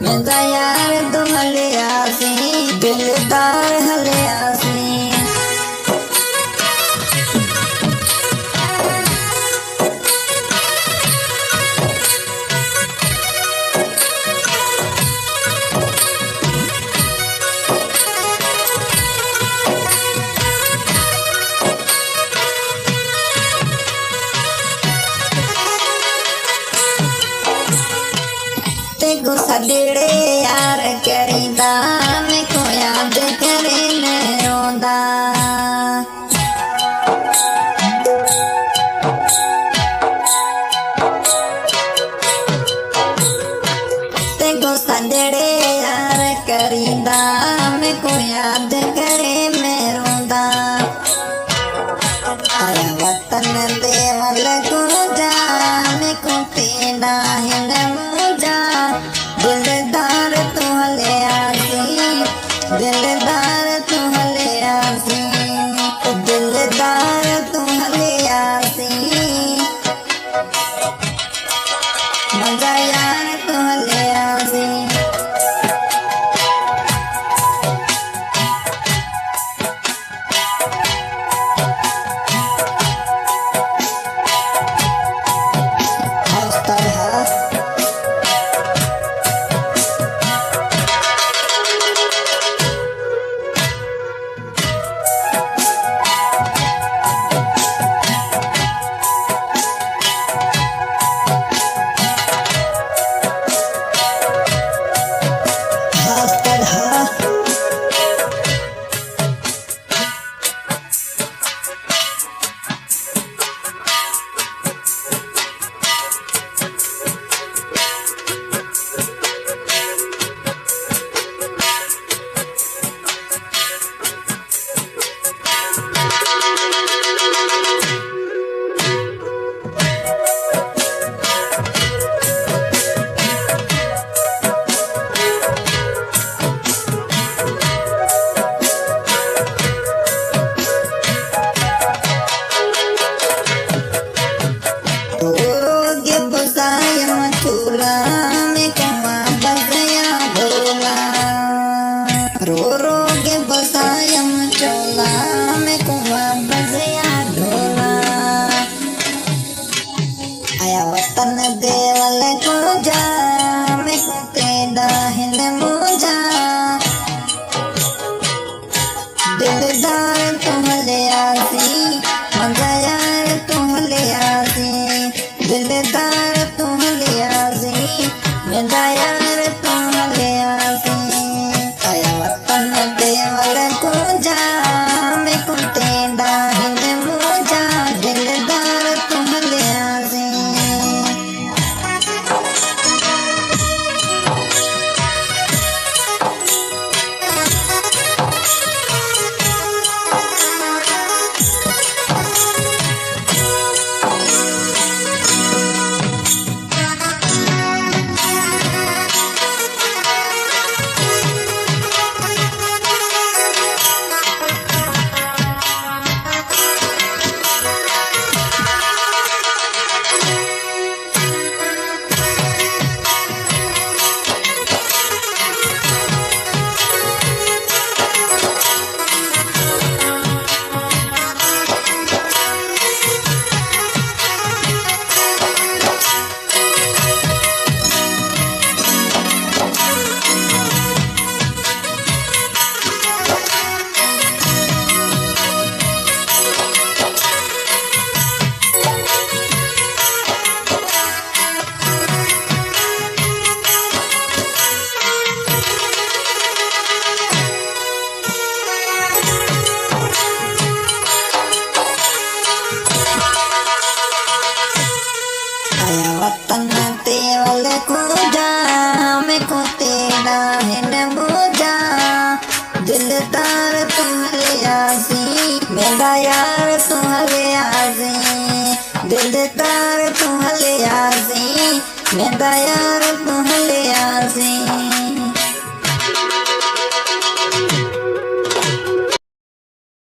मेरा यार तुम हले आसी, दिलदार हले आसी। गुस्सा दिड़े यार करीदा, मैं को याद करे न रोंदा। ते गुस्सा दिड़े यार करीदा, मैं को याद करे मैं रोंदा। आया वतन दे वल को जा, मैं को पेड़ा हिंद मुझा। दिलदार तू हले आसी, दिलदार तू हले आसी, दिलदार तू हले आसी। मजा यार तू हले आसी। हौसला रो रो के बसायम चोला, मैं कुआ बजया ढोला। आया वतन देवल को जा, मैं को तेरा हिंद मुझा। दिलदार तू हले आसी, मजा यार तू हले आसी, दिलदार तू हले आसी, मेरा यार तू हले आसी। देवल को जा, मैं को तेरा हिंद मुझा। दिलदार तू हले आसी। वतन देवल को जा, मैं को तेरा हिंद मुझा। दिलदार तू हले आसी, मेरा यार तू हले आसी, दिलदार तू हले आसी, मेरा यार तू हले आसी।